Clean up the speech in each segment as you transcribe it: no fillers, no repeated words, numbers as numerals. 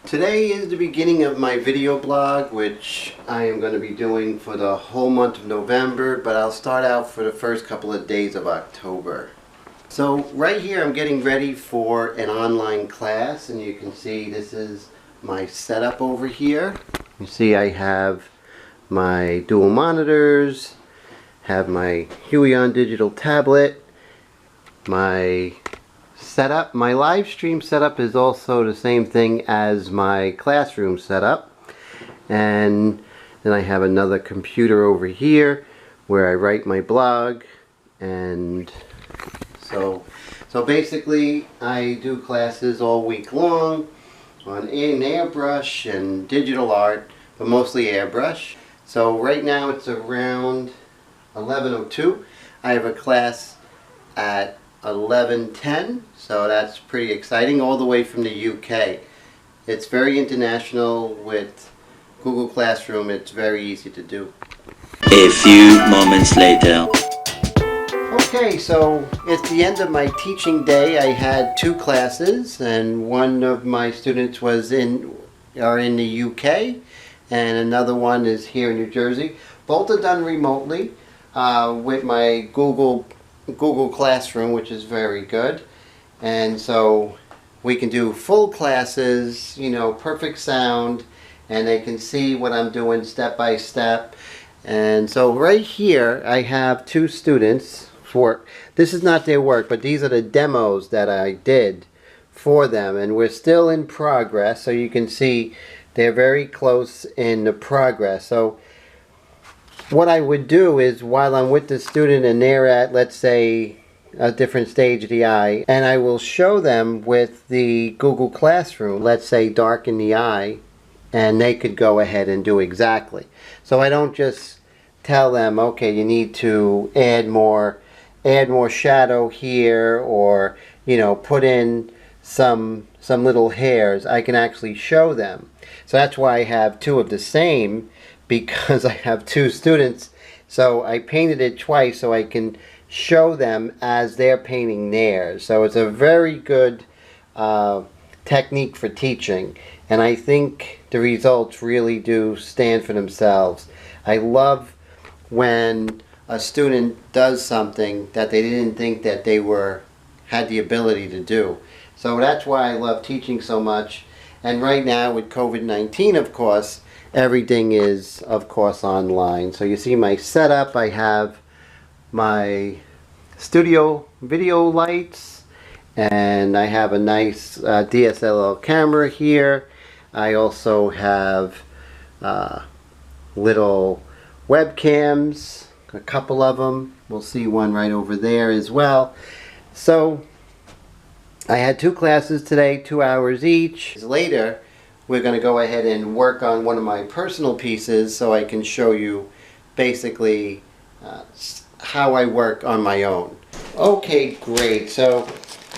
Today is the beginning of my video blog, which I am going to be doing for the whole month of November, but I'll start out for the first couple of days of October. So right here I'm getting ready for an online class, and you can see this is my setup over here. You see I have my dual monitors, have my Huion digital tablet, my setup. My live stream setup is also the same thing as my classroom setup, and then I have another computer over here where I write my blog. And so basically I do classes all week long in Airbrush and digital art, but mostly Airbrush. So right now it's around 11:02. I have a class at 11:10, so that's pretty exciting, all the way from the UK. It's very international. With Google Classroom, it's very easy to do. A few moments later. Okay, so it's the end of my teaching day. I had two classes, and one of my students are in the UK, and another one is here in New Jersey. Both are done remotely with my Google Classroom, which is very good. And so we can do full classes, perfect sound, and they can see what I'm doing step by step. And so right here I have two students. This is not their work, but these are the demos that I did for them, and we're still in progress. So you can see they're very close in the progress. So what I would do is, while I'm with the student and they're at, let's say, a different stage of the eye, and I will show them with the Google Classroom, let's say darken the eye, and they could go ahead and do exactly. So I don't just tell them, okay, you need to add more shadow here, or put in some little hairs. I can actually show them. So that's why I have two of the same, because I have two students. So I painted it twice so I can show them as they're painting theirs. So it's a very good technique for teaching, and I think the results really do stand for themselves. I love when a student does something that they didn't think that they had the ability to do. So that's why I love teaching so much. And right now with COVID-19, of course, everything is, of course, online. So you see my setup. I have my studio video lights, and I have a nice DSLR camera here. I also have little webcams, a couple of them. We'll see one right over there as well. So I had two classes today, 2 hours each. Later we're going to go ahead and work on one of my personal pieces, so I can show you basically how I work on my own. Okay, great. So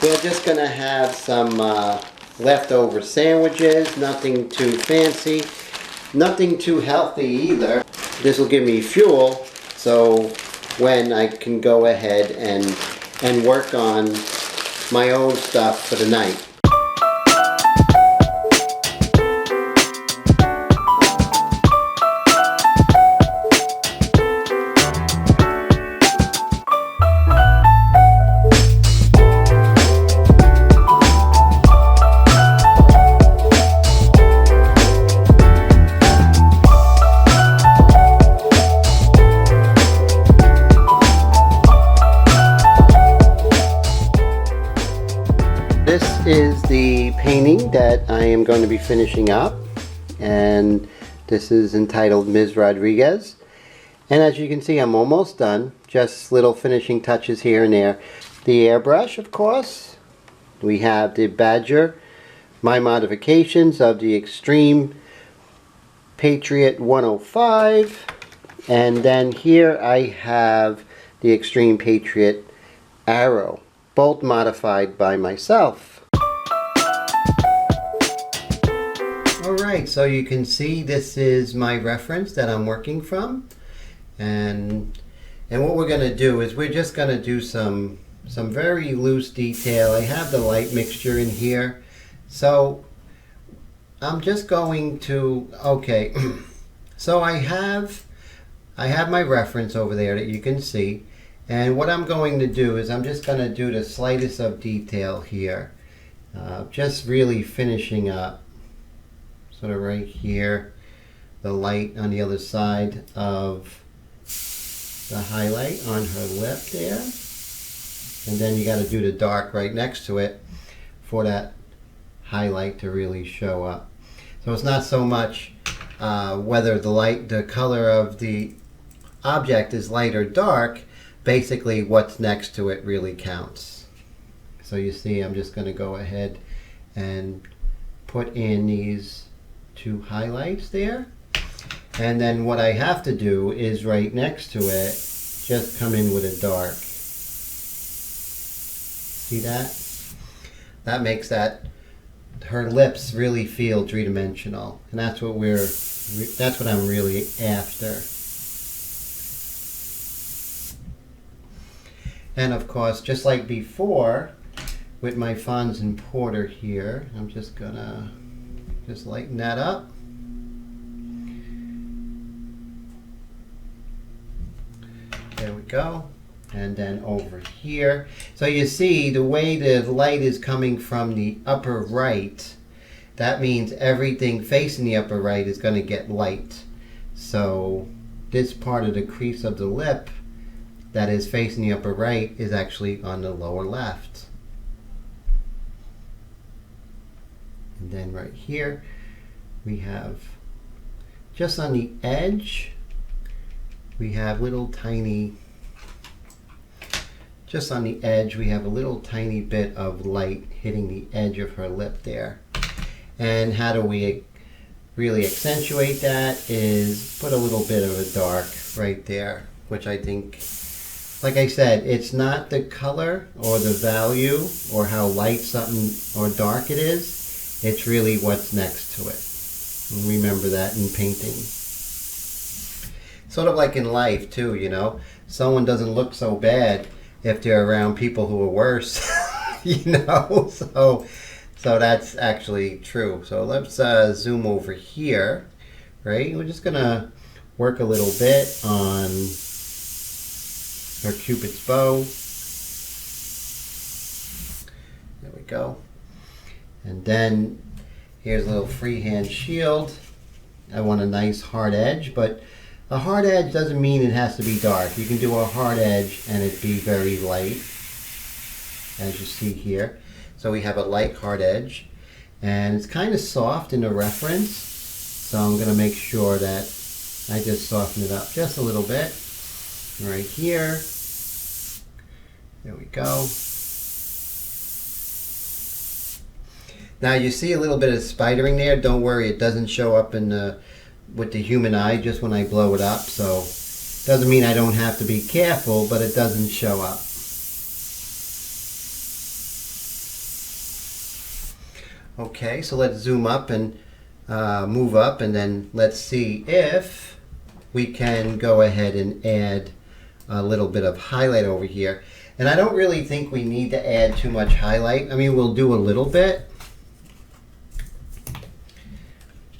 we're just going to have some leftover sandwiches. Nothing too fancy, nothing too healthy either. This will give me fuel, so when I can go ahead and work on my own stuff for the night. This is the painting that I am going to be finishing up, and this is entitled Ms. Rodriguez. And as you can see, I'm almost done. Just little finishing touches here and there. The airbrush, of course. We have the Badger, my modifications of the Extreme Patriot 105. And then here I have the Extreme Patriot Arrow, both modified by myself. Alright, so you can see this is my reference that I'm working from, and what we're going to do is we're just going to do some very loose detail. I have the light mixture in here, so I'm just going to, okay, so I have my reference over there that you can see. And what I'm going to do is I'm just going to do the slightest of detail here. Just really finishing up, sort of right here, the light on the other side of the highlight on her lip there. And then you got to do the dark right next to it for that highlight to really show up. So it's not so much whether the color of the object is light or dark. Basically what's next to it really counts. So you see, I'm just going to go ahead and put in these two highlights there. And then what I have to do is right next to it, just come in with a dark. See that? That makes her lips really feel three-dimensional. And that's what I'm really after. And of course, just like before, with my Fons and Porter here, I'm just gonna lighten that up. There we go. And then over here. So you see the way the light is coming from the upper right, that means everything facing the upper right is going to get light. So this part of the crease of the lip that is facing the upper right is actually on the lower left. And then right here we have, just on the edge, we have just on the edge we have a little tiny bit of light hitting the edge of her lip there. And how do we really accentuate that is put a little bit of a dark right there, which I think, like I said, it's not the color or the value or how light something or dark it is, it's really what's next to it. And remember that in painting. Sort of like in life too, you know, someone doesn't look so bad if they're around people who are worse, you know, so that's actually true. So let's zoom over here, right? We're just gonna work a little bit on her Cupid's bow. There we go. And then here's a little freehand shield. I want a nice hard edge, but a hard edge doesn't mean it has to be dark. You can do a hard edge and it be very light, as you see here. So we have a light hard edge, and it's kind of soft in the reference. So I'm going to make sure that I just soften it up just a little bit. Right here. There we go. Now you see a little bit of spidering there. Don't worry, it doesn't show up with the human eye just when I blow it up. So doesn't mean I don't have to be careful, but it doesn't show up. Okay, so let's zoom up and move up, and then let's see if we can go ahead and add a little bit of highlight over here. And I don't really think we need to add too much highlight. I mean, we'll do a little bit,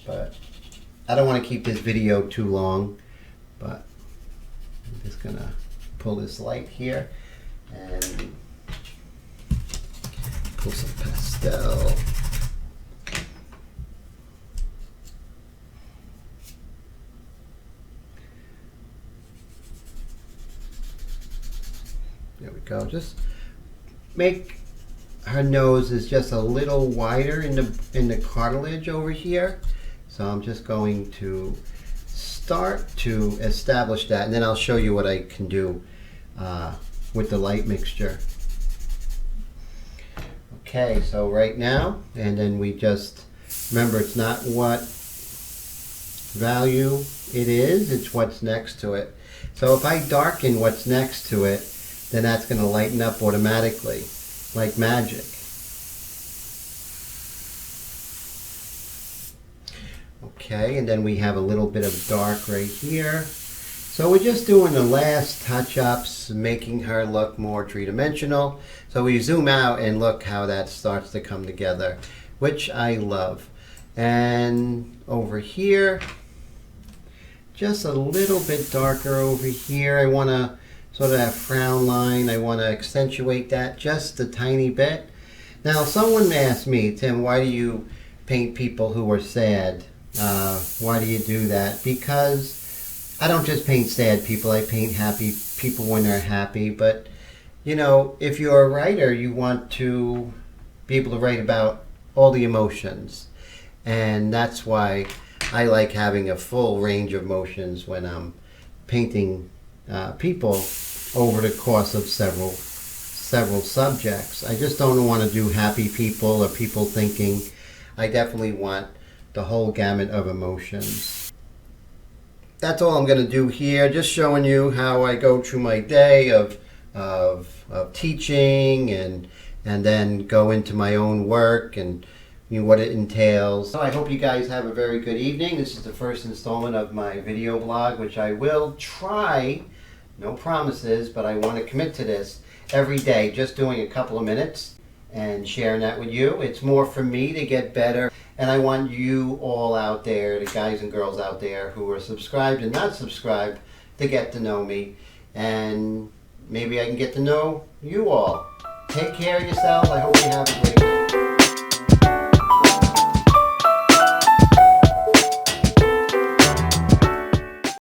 but I don't want to keep this video too long, but I'm just gonna pull this light here and pull some pastel. There we go. Just make her nose is just a little wider in the cartilage over here. So I'm just going to start to establish that, and then I'll show you what I can do with the light mixture. Okay, so right now, and then we just, remember, it's not what value it is, it's what's next to it. So if I darken what's next to it, then that's going to lighten up automatically, like magic. Okay, and then we have a little bit of dark right here. So we're just doing the last touch-ups, making her look more three-dimensional. So we zoom out and look how that starts to come together, which I love. And over here, just a little bit darker over here. I want to sort of that frown line. I want to accentuate that just a tiny bit. Now, someone asked me, Tim, why do you paint people who are sad? Why do you do that? Because I don't just paint sad people. I paint happy people when they're happy. But, you know, if you're a writer, you want to be able to write about all the emotions. And that's why I like having a full range of emotions when I'm painting people over the course of several subjects. I just don't want to do happy people or people thinking. I definitely want the whole gamut of emotions. That's all I'm going to do here, just showing you how I go through my day of teaching and then go into my own work and what it entails. So I hope you guys have a very good evening. This is the first installment of my video blog, which I will try, no promises, but I want to commit to this every day, just doing a couple of minutes and sharing that with you. It's more for me to get better, and I want you all out there, the guys and girls out there who are subscribed and not subscribed, to get to know me, and maybe I can get to know you all. Take care of yourselves. I hope you have a great day.